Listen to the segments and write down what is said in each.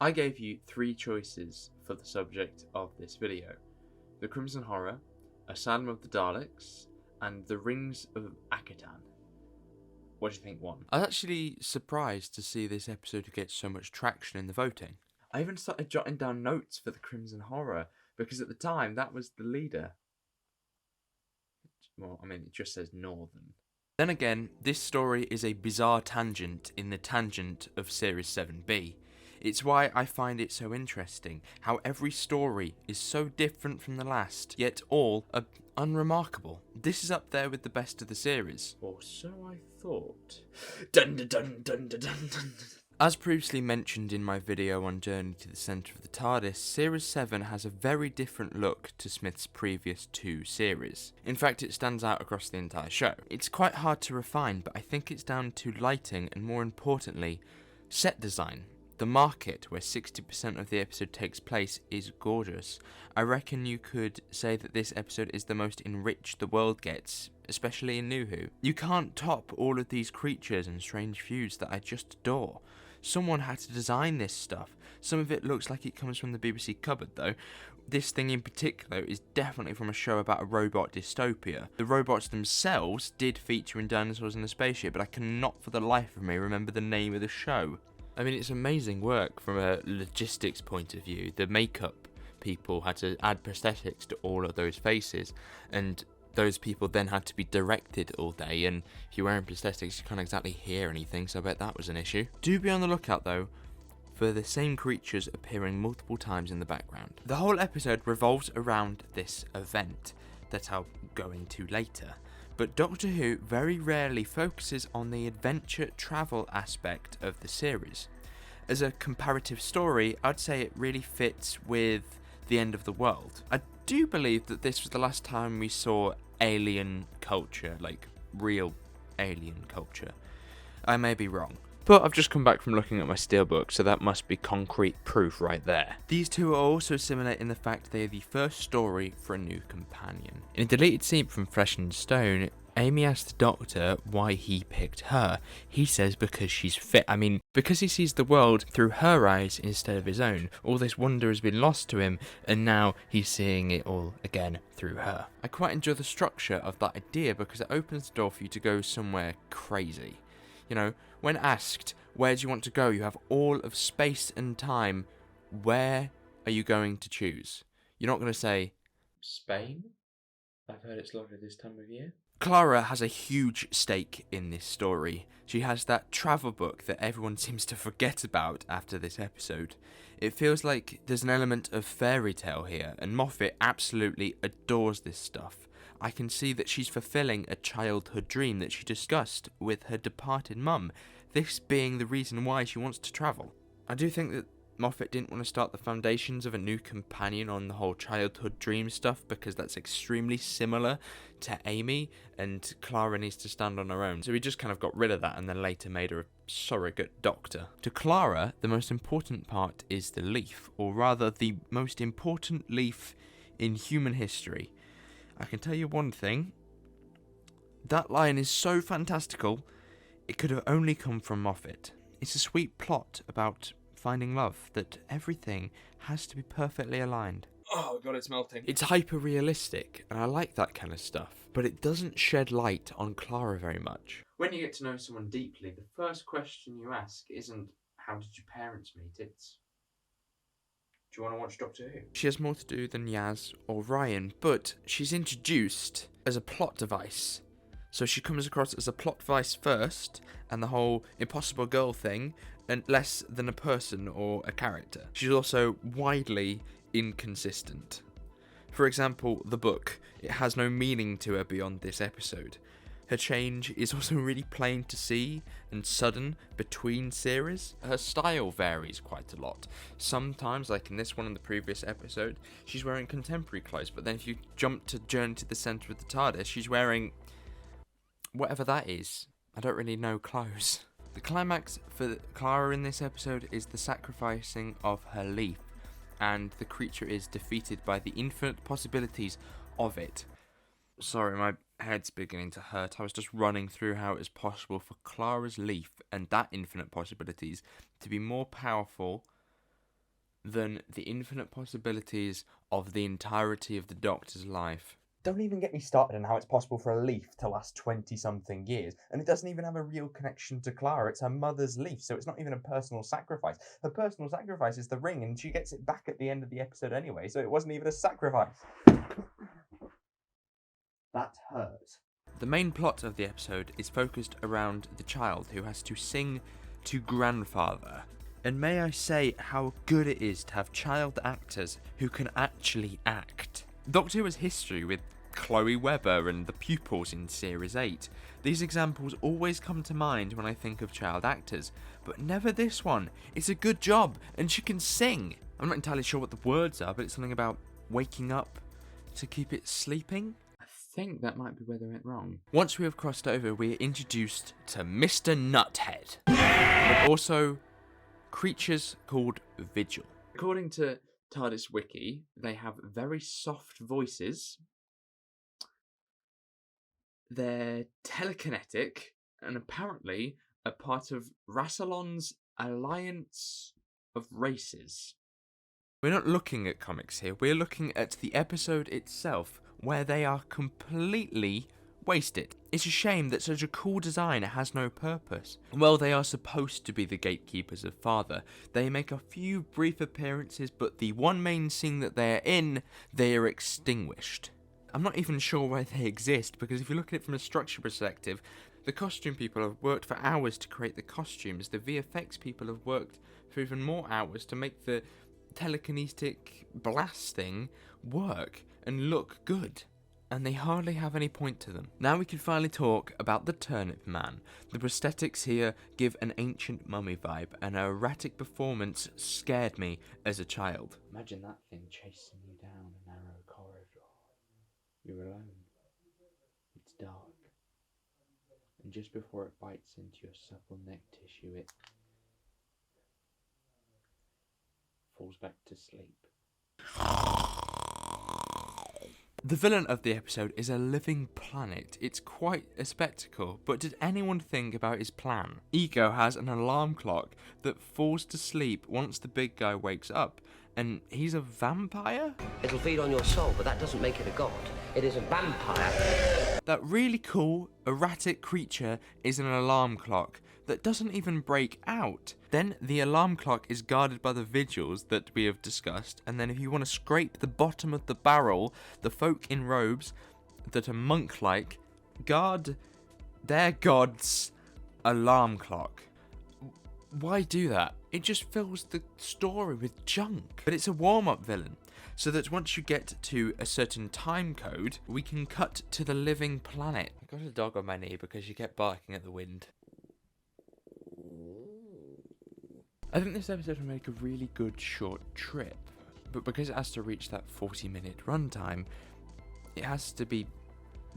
I gave you 3 choices for the subject of this video. The Crimson Horror, Asylum of the Daleks, and the Rings of Akhaten. What do you think won? I was actually surprised to see this episode get so much traction in the voting. I even started jotting down notes for the Crimson Horror, because at the time that was the leader. Well, I mean, it just says Northern. Then again, this story is a bizarre tangent in the tangent of Series 7B. It's why I find it so interesting, how every story is so different from the last, yet all are unremarkable. This is up there with the best of the series. Or so I thought. Dun dun dun dun dun dun dun. As previously mentioned in my video on Journey to the Centre of the TARDIS, Series 7 has a very different look to Smith's previous 2 series. In fact, it stands out across the entire show. It's quite hard to refine, but I think it's down to lighting and, more importantly, set design. The market, where 60% of the episode takes place, is gorgeous. I reckon you could say that this episode is the most enriched the world gets, especially in New Who. You can't top all of these creatures and strange views that I just adore. Someone had to design this stuff. Some of it looks like it comes from the BBC cupboard though. This thing in particular is definitely from a show about a robot dystopia. The robots themselves did feature in Dinosaurs in the Spaceship, but I cannot for the life of me remember the name of the show. I mean, it's amazing work from a logistics point of view. The makeup people had to add prosthetics to all of those faces, and those people then had to be directed all day, and if you're wearing prosthetics you can't exactly hear anything, so I bet that was an issue. Do be on the lookout though for the same creatures appearing multiple times in the background. The whole episode revolves around this event that I'll go into later, but Doctor Who very rarely focuses on the adventure travel aspect of the series. As a comparative story, I'd say it really fits with the end of the world. I do believe that this was the last time we saw alien culture, like real alien culture. I may be wrong, but I've just come back from looking at my steelbook, so that must be concrete proof right there. These two are also similar in the fact they are the first story for a new companion. In a deleted scene from Flesh and Stone, Amy asks the Doctor why he picked her. He says because she's fit. I mean, because he sees the world through her eyes instead of his own. All this wonder has been lost to him, and now he's seeing it all again through her. I quite enjoy the structure of that idea because it opens the door for you to go somewhere crazy. You know, when asked, where do you want to go? You have all of space and time. Where are you going to choose? You're not going to say, Spain? I've heard it's lovely this time of year. Clara has a huge stake in this story. She has that travel book that everyone seems to forget about after this episode. It feels like there's an element of fairy tale here, and Moffat absolutely adores this stuff. I can see that she's fulfilling a childhood dream that she discussed with her departed mum, this being the reason why she wants to travel. I do think that Moffat didn't want to start the foundations of a new companion on the whole childhood dream stuff because that's extremely similar to Amy, and Clara needs to stand on her own. So he just kind of got rid of that and then later made her a surrogate doctor. To Clara, the most important part is the leaf, or rather the most important leaf in human history. I can tell you one thing, that line is so fantastical, it could have only come from Moffat. It's a sweet plot about finding love, that everything has to be perfectly aligned. Oh god, it's melting. It's hyper-realistic, and I like that kind of stuff, but it doesn't shed light on Clara very much. When you get to know someone deeply, the first question you ask isn't, how did your parents meet? It's, do you want to watch Doctor Who? She has more to do than Yaz or Ryan, but she's introduced as a plot device. So she comes across as a plot device first, and the whole impossible girl thing, and less than a person or a character. She's also widely inconsistent. For example, the book. It has no meaning to her beyond this episode. Her change is also really plain to see and sudden between series. Her style varies quite a lot. Sometimes, like in this one in the previous episode, she's wearing contemporary clothes, but then if you jump to Journey to the Centre of the TARDIS, she's wearing whatever that is. I don't really know clothes. The climax for Clara in this episode is the sacrificing of her leaf, and the creature is defeated by the infinite possibilities of it. Sorry, my head's beginning to hurt. I was just running through how it is possible for Clara's leaf and that infinite possibilities to be more powerful than the infinite possibilities of the entirety of the Doctor's life. Don't even get me started on how it's possible for a leaf to last 20-something years, and it doesn't even have a real connection to Clara. It's her mother's leaf, so it's not even a personal sacrifice. Her personal sacrifice is the ring, and she gets it back at the end of the episode anyway, so it wasn't even a sacrifice. That hurt. The main plot of the episode is focused around the child who has to sing to grandfather. And may I say how good it is to have child actors who can actually act. Doctor Who has history with Chloe Webber and the pupils in Series 8. These examples always come to mind when I think of child actors, but never this one. It's a good job, and she can sing. I'm not entirely sure what the words are, but it's something about waking up to keep it sleeping. I think that might be where they went wrong. Once we have crossed over, we are introduced to Mr. Nuthead, but also creatures called Vigil. According to TARDIS Wiki, they have very soft voices. They're telekinetic and apparently a part of Rassilon's Alliance of Races. We're not looking at comics here, we're looking at the episode itself, where they are completely wasted. It's a shame that such a cool design has no purpose. Well, they are supposed to be the gatekeepers of Father. They make a few brief appearances, but the one main scene that they're in, they are extinguished. I'm not even sure why they exist, because if you look at it from a structure perspective, the costume people have worked for hours to create the costumes, the VFX people have worked for even more hours to make the telekinetic blasting work and look good. And they hardly have any point to them. Now we can finally talk about the Turnip Man. The prosthetics here give an ancient mummy vibe, and her erratic performance scared me as a child. Imagine that thing chasing you down a narrow corridor. You're alone. It's dark. And just before it bites into your supple neck tissue, it falls back to sleep. The villain of the episode is a living planet. It's quite a spectacle, but did anyone think about his plan? Ego has an alarm clock that falls to sleep once the big guy wakes up, and he's a vampire? It'll feed on your soul, but that doesn't make it a god. It is a vampire. That really cool, erratic creature is an alarm clock that doesn't even break out. Then the alarm clock is guarded by the vigils that we have discussed, and then if you want to scrape the bottom of the barrel, the folk in robes that are monk-like guard their god's alarm clock. Why do that? It just fills the story with junk. But it's a warm-up villain, so that once you get to a certain time code, we can cut to the living planet. I got a dog on my knee because she kept barking at the wind. I think this episode will make a really good short trip, but because it has to reach that 40-minute runtime, it has to be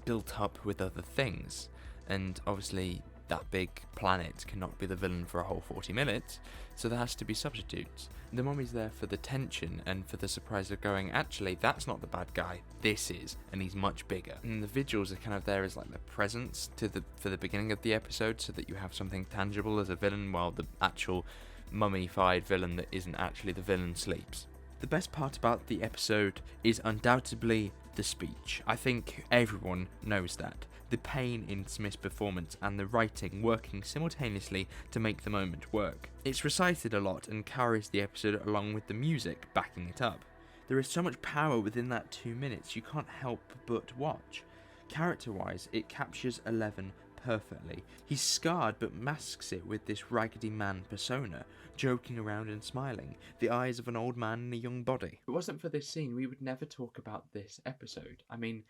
built up with other things, and obviously that big planet cannot be the villain for a whole 40 minutes, so there has to be substitutes. The mummy's there for the tension and for the surprise of going, actually, that's not the bad guy, this is, and he's much bigger. And the vigils are kind of there as like the presence for the beginning of the episode, so that you have something tangible as a villain, while the actual mummified villain that isn't actually the villain sleeps. The best part about the episode is undoubtedly the speech. I think everyone knows that. The pain in Smith's performance and the writing working simultaneously to make the moment work. It's recited a lot and carries the episode along with the music backing it up. There is so much power within that 2 minutes you can't help but watch. Character-wise, it captures 11 perfectly. He's scarred but masks it with this Raggedy Man persona, joking around and smiling, the eyes of an old man in a young body. If it wasn't for this scene, we would never talk about this episode. I mean,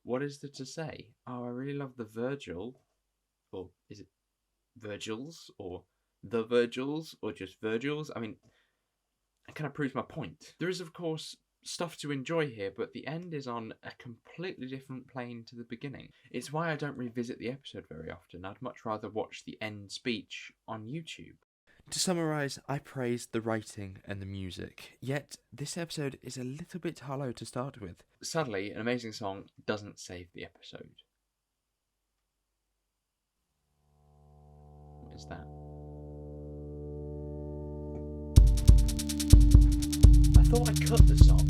what is there to say? Oh, I really love the Virgil. Or is it Virgils? Or the Virgils? Or just Virgils? I mean, it kind of proves my point. There is, of course, stuff to enjoy here, but the end is on a completely different plane to the beginning. It's why I don't revisit the episode very often. I'd much rather watch the end speech on YouTube. To summarise, I praised the writing and the music, yet this episode is a little bit hollow to start with. Sadly, an amazing song doesn't save the episode. What is that? thought I cut the song.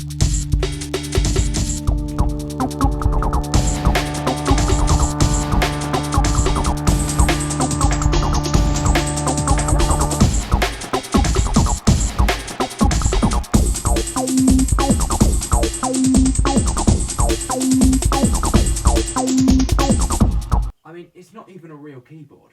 I mean, it's not even a real keyboard.